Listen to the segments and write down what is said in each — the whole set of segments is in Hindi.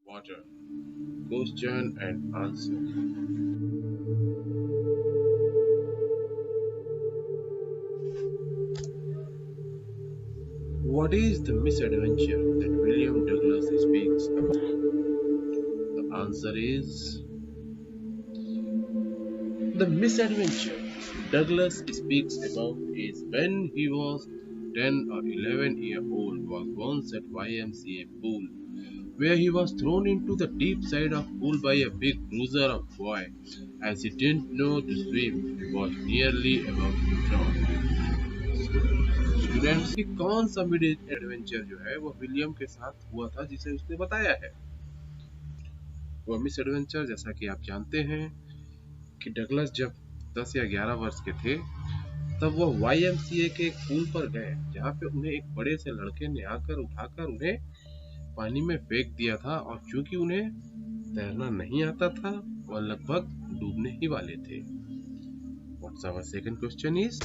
water. Question and answer. What is the misadventure that William Douglas speaks about? The answer is the misadventure Douglas speaks about is when he was 10 or 11-year-old was once at YMCA pool where he was thrown into the deep side of pool by a big bruiser of boy as he didn't know to swim. He was nearly about to drown. Students की कौन सा मिड एडवेंचर जो है वो विलियम के साथ हुआ था जिसे उसने बताया है? वो मिस एडवेंचर जैसा कि आप जानते हैं कि डगलस जब 10 या 11 वर्ष के थे तब वो YMCA के एक पूल पर गए जहाँ पे उन्हें एक बड़े से लड़के ने आकर उठाकर उन्हें पानी में फेंक दिया था और चूंकि उन्हें तैरना नहीं आता था वह लगभग डूबने ही वाले थे। What's our second question is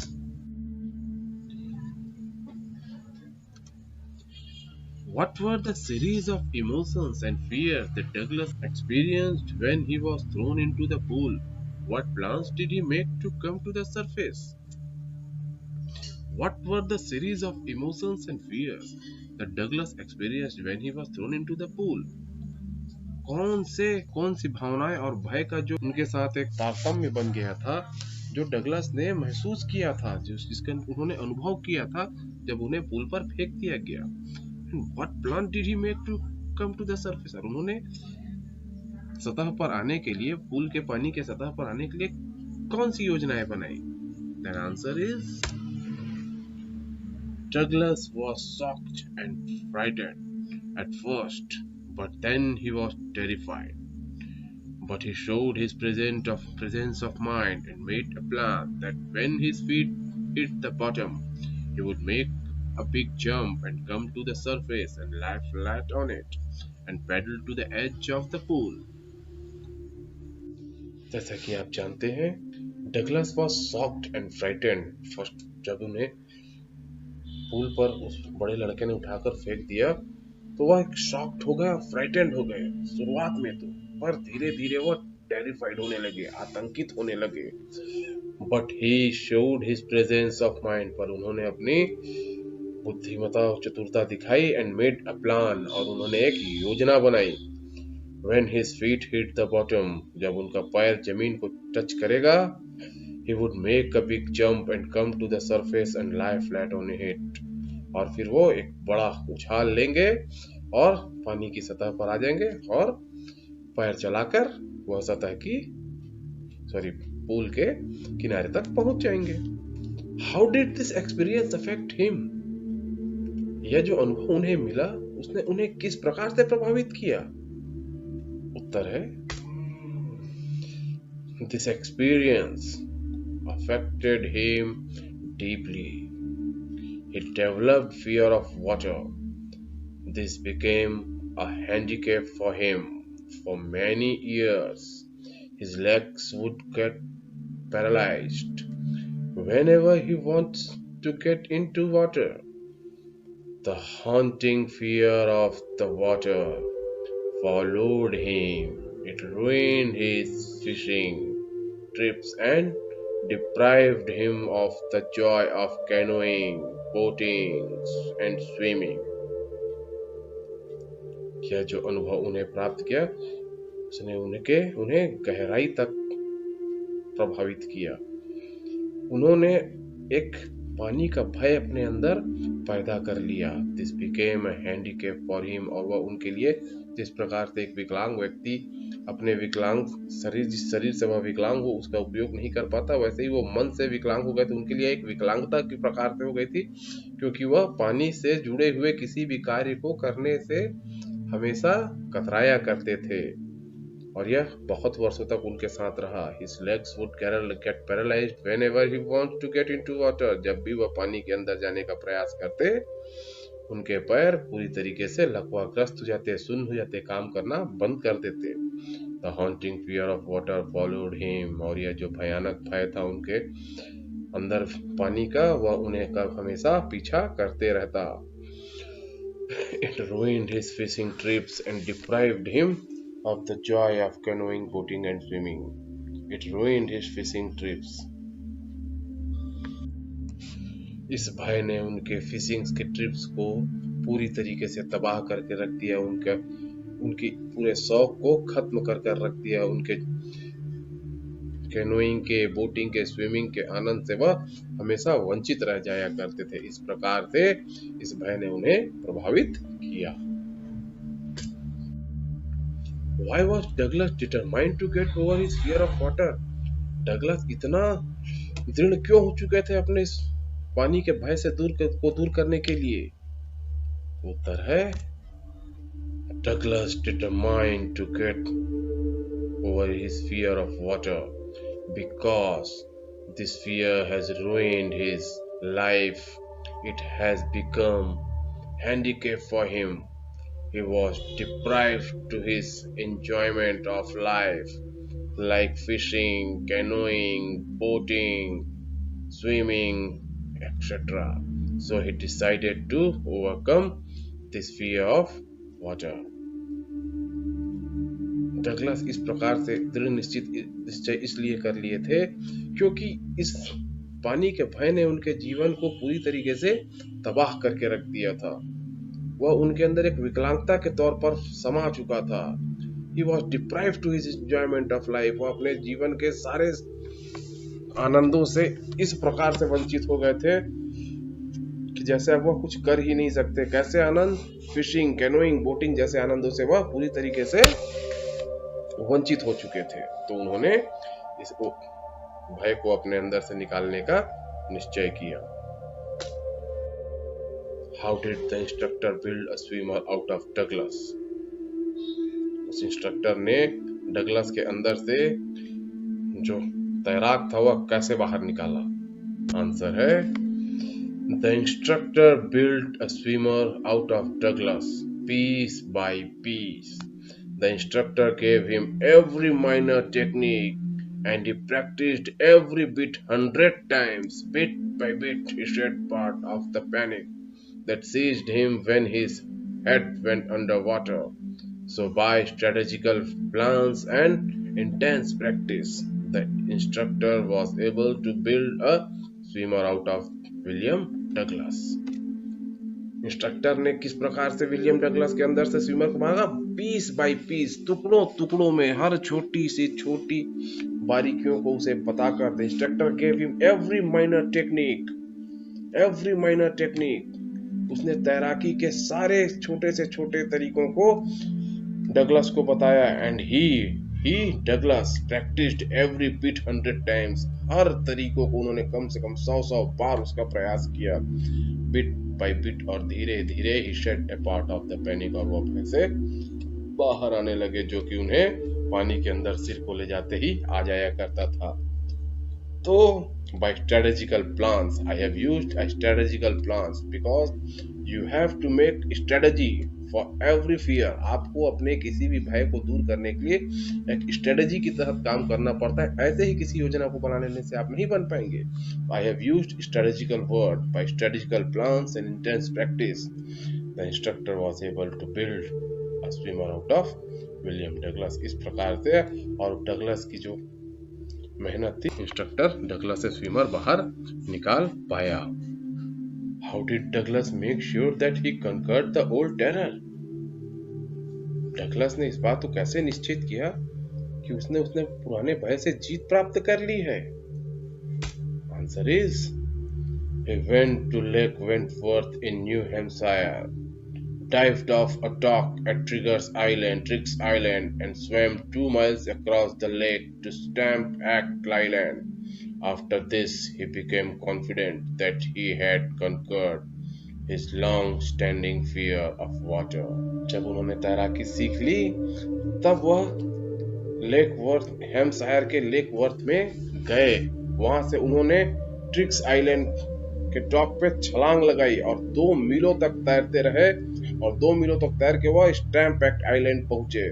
what were the series of emotions and fears that Douglas experienced when he was thrown into the pool? What plans did he make to come to the surface? What were the series of emotions and fears that Douglas experienced when he was thrown into the pool? कौन सी भावनाएं और भय का जो उनके साथ एक तारतम्य बन गया था जो डगलस ने महसूस किया था जिसका उन्होंने अनुभव किया था जब उन्हें पूल पर फेंक दिया गया। What plan did he make to come to the surface? और उन्होंने सतह पर आने के लिए पूल के पानी के सतह पर आने के लिए कौन सी योजनाएं बनाई? The answer is Douglas was shocked and frightened at first, but then he was terrified. But he showed his presence of mind and made a plan that when his feet hit the bottom, he would make a big jump and come to the surface and lie flat on it and paddle to the edge of the pool. जैसा कि आप जानते हैं Douglas was shocked and frightened first जब उन्हें पूल पर उस बड़े लड़के ने उठाकर फेंक दिया तो वह एक शॉक्ड हो गए, फ्राइटेंड हो गए शुरुआत में तो, पर धीरे धीरे वह टेरिफाइड होने लगे, आतंकित होने लगे। But he showed his presence of mind, पर उन्होंने अपनी बुद्धिमता और चतुरता दिखाई एंड मेड अ प्लान, और उन्होंने एक योजना बनाई। When his feet hit the bottom, जब उनका पैर जमीन को टच करेगा, he would make a big jump and come to the surface and lie flat on it. और फिर वो एक बड़ा उछाल लेंगे और पानी की सतह पर आ जाएंगे और पैर चलाकर वह सतह की पूल के किनारे तक पहुंच जाएंगे। How did this experience affect him? यह जो अनुभव उन्हें मिला उसने उन्हें किस प्रकार से प्रभावित किया? उत्तर है This experience affected him deeply. He developed fear of water. This became a handicap for him. For many years, his legs would get paralyzed whenever he wants to get into water. The haunting fear of the water followed him. It ruined his fishing trips and deprived him of the joy of canoeing, boating and swimming. यह जो अनुभव उन्हें प्राप्त किया उसने उन्हें गहराई तक प्रभावित किया। उन्होंने एक पानी का भय अपने अंदर पैदा कर लिया। This became a handicap for him, और वह उनके लिए जिस प्रकार से एक विकलांग व्यक्ति अपने विकलांग जिस शरीर से वह विकलांग हो उसका उपयोग नहीं कर पाता, वैसे ही वो मन से विकलांग हो गए थे। उनके लिए एक विकलांगता की प्रकार से हो गई थी क्योंकि वह पानी से जुड़े हुए किसी भी कार्य को करने से हमेशा कतराया करते थे और यह बहुत वर्षों तक उनके साथ रहा। His legs would get paralyzed whenever he wants to get into water. जब भी वह पानी के अंदर जाने का प्रयास करते उनके पैर पूरी तरीके से लकवाग्रस्त हो जाते, सुन्न हो जाते, काम करना बंद कर देते। The haunting fear of water followed him, और यह जो भयानक भय था उनके अंदर पानी का वह उन्हें हमेशा पीछा करते रहता। It ruined his fishing trips and deprived him of the joy of canoeing, boating, and swimming. It ruined his fishing trips. इस भय ने उनके फिशिंग के ट्रिप्स को पूरी तरीके से तबाह करके रख दिया, उनकी पूरे शौक को खत्म कर रख दिया। उनके कैनोइंग के, बोटिंग के, स्विमिंग के आनंद से वह हमेशा वंचित रह जाया करते थे। इस प्रकार से इस भय ने उन्हें प्रभावित किया। Why was Douglas determined to get over his fear of water? Douglas इतना दृढ़ क्यों हो चुके थे अपने इस पानी के भय से दूर करने के लिए? उत्तर है Douglas determined to get over his fear of water because this fear has ruined his life. It has become handicap for him. He was deprived to his enjoyment of life, like fishing, canoeing, boating, swimming, etc. So he decided to overcome this fear of water. Douglas इस प्रकार से दृढ़ निश्चय इसलिए कर लिए थे क्योंकि इस पानी के भय ने उनके जीवन को पूरी तरीके से तबाह करके रख दिया था। वह उनके अंदर एक विकलांगता के तौर पर समा चुका था। He was deprived to his enjoyment of life. वो अपने जीवन के सारे आनंदों से इस प्रकार से वंचित हो गए थे कि जैसे अब वह कुछ कर ही नहीं सकते। कैसे आनंद? फिशिंग, कैनोइंग, बोटिंग जैसे आनंदों से वह पूरी तरीके से वंचित हो चुके थे। तो उन्होंने इस भय को अपने अंदर से निकालने का निश्चय किया। How did the instructor build a swimmer out of Douglas? उस इंस्ट्रक्टर ने डगलस के अंदर से जो तैराक था वह कैसे बाहर निकाला? आंसर है The instructor built a swimmer out of Douglas piece by piece. The instructor gave him every minor technique and he practiced every bit 100 times. Bit by bit he shed part of the panic that seized him when his head went underwater. So by strategical plans and intense practice, the instructor was able to build a swimmer out of William Douglas. Instructor ने किस प्रकार से विलियम डगलस के अंदर से स्विमर को बनाया? पीस बाय पीस, टुकड़ों टुकड़ों में, हर छोटी से छोटी बारीकियों को उसे बताकर the instructor gave him every minor technique. उसने तैराकी के सारे छोटे से छोटे तरीकों को डगलस को बताया। And he Douglas practised every bit 100 times. हर तरीकों को उन्होंने कम से कम 100 बार उसका प्रयास किया, बिट बाय बिट। और धीरे धीरे ही shed a part of the panic, और वो भय से बाहर आने लगे जो कि उन्हें पानी के अंदर सिर को ले जाते ही आ जाया करता था। तो by strategical plans, I have used a strategical plans because you have to make strategy for every fear. आपको अपने किसी भी भय को दूर करने के लिए एक स्ट्रेटजी की तहत काम करना पड़ता है। ऐसे ही किसी योजना को बना लेने से आप नहीं बन पाएंगे। I have used strategical word by strategical plans and intense practice. The instructor was able to build a swimmer out of William Douglas. इस प्रकार से और डगलस की जो मेहनत थी, इंस्ट्रक्टर डगलस से स्विमर बाहर निकाल पाया। How did Douglas make sure that he conquered the old terror? Douglas ने इस बात को कैसे निश्चित किया कि उसने पुराने भय से जीत प्राप्त कर ली है? Answer is he went to Lake Wentworth in New Hampshire, dived off a dock at Triggs Island and swam 2 miles across the lake to Stamp Island. After this, he became confident that he had conquered his long-standing fear of water. जब उन्होंने तैराकी सीख ली, तब वह हैम्पशायर के लेक वर्थ में गए। वहां से उन्होंने ट्रिग्स आइलैंड के टॉप पे छलांग लगाई और 2 मीलों तक तैरते रहे, और 2 मीलों तक तैर के वह स्टैम्प आइलैंड पहुंचे।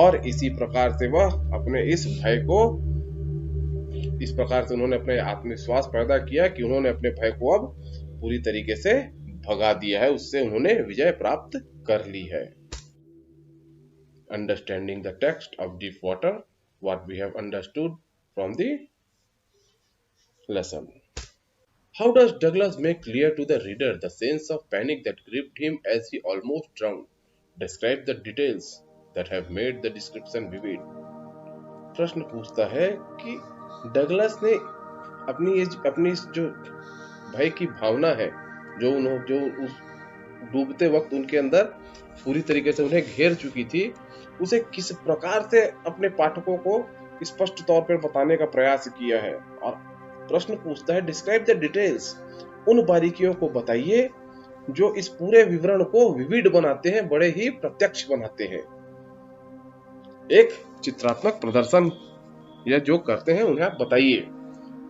और इसी प्रकार से वह अपने इस प्रकार से उन्होंने अपने आत्मविश्वास पैदा किया कि उन्होंने अपने भय को अब पूरी तरीके से भगा दिया है, उससे उन्होंने विजय प्राप्त कर ली है। Understanding the text of deep water, what we have understood from the lesson. How does Douglas make clear to the reader the sense of panic that gripped him as he almost drowned? Describe the details that have made the description vivid. प्रश्न पूछता है कि डगलस ने अपनी जो भय की भावना है, जो उस डूबते वक्त उनके अंदर पूरी तरीके से उन्हें घेर चुकी थी, उसे किस प्रकार से अपने पाठकों को स्पष्ट तौर पर बताने का प्रयास किया है। और प्रश्न पूछता है डिस्क्राइब द डिटेल्स, उन बारीकियों को बताइए जो इस पूरे विवरण को विविड बनाते हैं, बड़े ही प्रत्यक्ष बनाते हैं। एक चित्रात्मक प्रदर्शन या जो करते हैं उन्हें आप बताइए।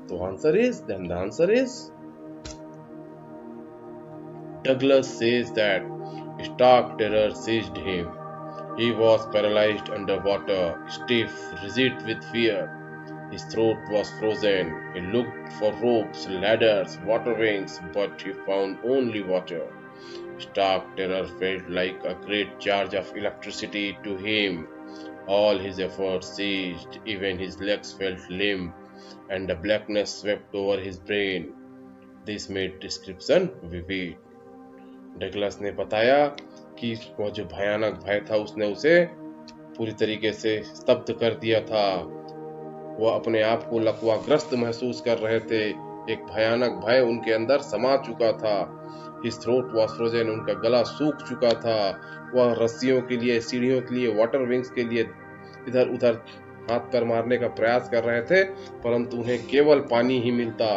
तो answer is Douglas says that stark terror seized him. He was paralyzed underwater, stiff, rigid with fear. His throat was frozen. He looked for ropes, ladders, water wings, but he found only water. Stark terror felt like a great charge of electricity to him. All his efforts ceased, even his legs felt limp, and the blackness swept over his brain. This made description vivid. Douglas ने बताया कि वह जो भयानक भय था उसने उसे पूरी तरीके से स्तब्ध कर दिया था। वह अपने आप को लकवाग्रस्त महसूस कर रहे थे। एक भयानक भय उनके अंदर समा चुका था। His throat was frozen, उनका गला सूख चुका था। वह रस्सियों के लिए, सीढ़ियों के लिए, वाटर विंग्स के लिए इधर उधर हाथ पैर मारने का प्रयास कर रहे थे, परंतु उन्हें केवल पानी ही मिलता।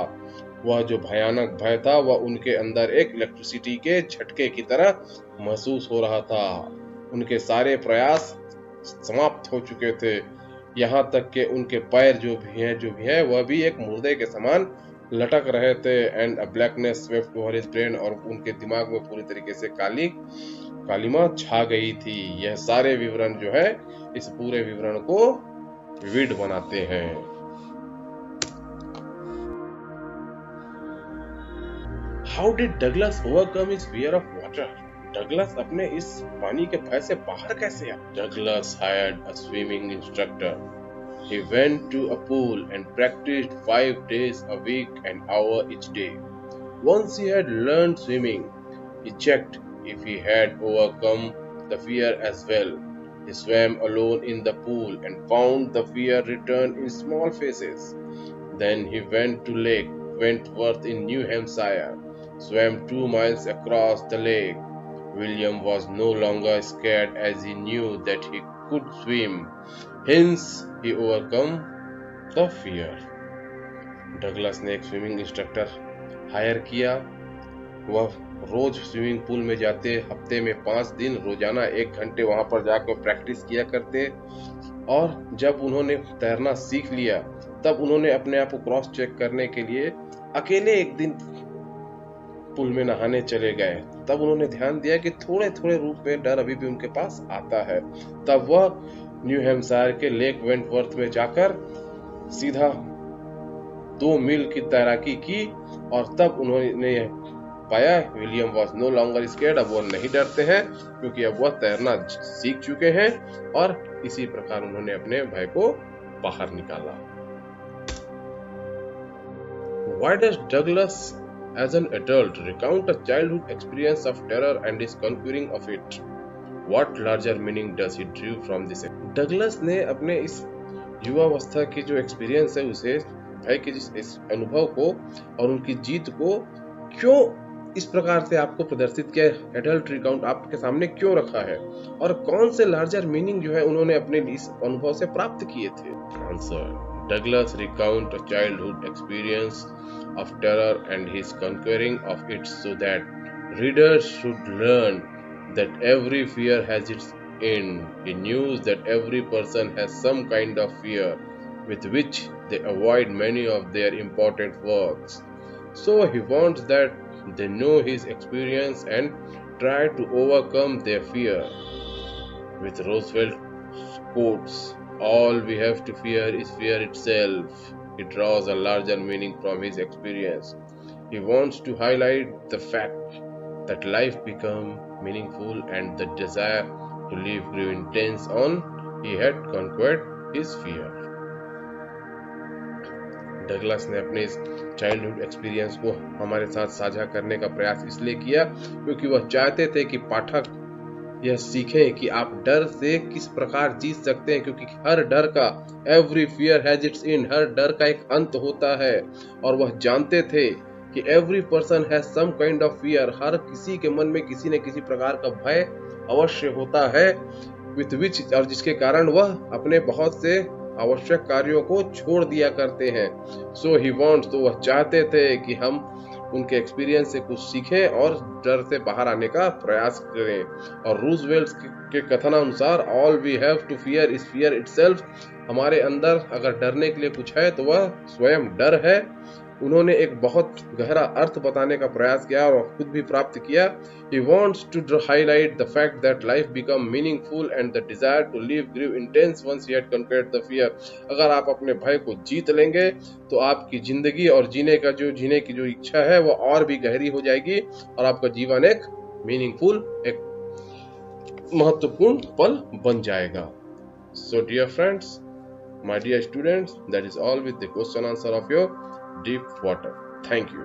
वह जो भयानक भय था वह उनके अंदर एक इलेक्ट्रिसिटी के झटके की तरह महसूस हो रहा था। उनके सारे प्रयास समाप्त हो चुके थे, यहाँ तक कि उनके पैर जो भी है वह भी एक मुर्दे के समान लटक रहे थे। And a blackness swept over his brain, और उनके दिमाग में पूरी तरीके से कालिमा छा गई थी। यह सारे विवरण जो है इस पूरे विवरण को विविड बनाते हैं। How did Douglas overcome his fear of water? Douglas अपने इस पानी के भय से बाहर कैसे आया? Douglas hired a swimming instructor. He went to a pool and practiced 5 days a week, an hour each day. Once he had learned swimming, he checked if he had overcome the fear as well. He swam alone in the pool and found the fear return in small phases. Then he went to Lake Wentworth in New Hampshire, swam 2 miles across the lake. William was no longer scared as he knew that he could swim. Hence, he overcome the fear. Douglas ने एक स्विमिंग इंस्ट्रक्टर हायर किया। वह रोज स्विमिंग पूल में जाते, हफ्ते में 5 दिन रोजाना 1 घंटे वहां पर जाकर प्रैक्टिस किया करते। और जब उन्होंने तैरना सीख लिया तब उन्होंने अपने आप को क्रॉस चेक करने के लिए अकेले एक दिन पूल में नहाने चले गए। तब उन्होंने ध्यान दिया कि थोड़े थोड़े रूप में डर अभी भी उनके पास आता है। तब वह न्यू हैम्पशायर के लेक वेंटवर्थ में जाकर सीधा 2 मील की तैराकी की, और तब उन्होंने पाया William was no longer scared, अब वह नहीं डरते हैं क्योंकि अब वह तैरना सीख चुके हैं। और इसी प्रकार उन्होंने अपने भय को बाहर निकाला। Why does Douglas as an adult recount a childhood experience of terror and his conquering of it? What larger meaning does he draw from this? Douglas ने अपने इस युवावस्था की जो एक्सपीरियंस है उसे भय के इस अनुभव को और उनकी जीत को क्यों इस प्रकार से आपको प्रदर्शित किया, एडल्ट रिकाउंट आपके सामने क्यों रखा है, और कौन से लार्जर मीनिंग जो है उन्होंने अपने इस अनुभव से प्राप्त किए थे? Answer, Douglas recount a childhood experience of terror and his conquering of it so that readers should learn that every fear has its end. He knew that every person has some kind of fear with which they avoid many of their important works. So he wants that they know his experience and try to overcome their fear. With Roosevelt quotes, all we have to fear is fear itself. He draws a larger meaning from his experience. He wants to highlight the fact that life became meaningful and the desire to live grew intense on he had conquered his fear. Douglas ने अपने इस चाइल्डहुड एक्सपीरियंस को हमारे साथ साझा करने का प्रयास इसलिए किया क्योंकि वह चाहते थे कि पाठक यह सीखें कि आप डर से किस प्रकार जीत सकते हैं, क्योंकि हर डर का every fear has its end, हर डर का एक अंत होता है। और वह जानते थे कि every person has some kind of fear, हर किसी के मन में किसी न किसी प्रकार का भय अवश्य होता है, विथ विच और जिसके कारण वह अपने बहुत से आवश्यक कार्यों को छोड़ दिया करते हैं। सो ही वांट्स, तो वह चाहते थे कि हम उनके एक्सपीरियंस से कुछ सीखें और डर से बाहर आने का प्रयास करें। और रूजवेल्ट के कथनानुसार all we have to fear is fear itself, हमारे अंदर अगर डरने के लिए कुछ है तो वह स्वयं डर है। उन्होंने एक बहुत गहरा अर्थ बताने का प्रयास किया और खुद भी प्राप्त किया। He wants to highlight the fact that life become meaningful and the desire to live grew intense once he had conquered the fear. अगर आप अपने भय को जीत लेंगे तो आपकी जिंदगी और जीने की जो इच्छा है वो और भी गहरी हो जाएगी और आपका जीवन एक मीनिंगफुल, एक महत्वपूर्ण पल बन जाएगा। So dear friends, my dear students, that is all with the question answer of your deep water. Thank you.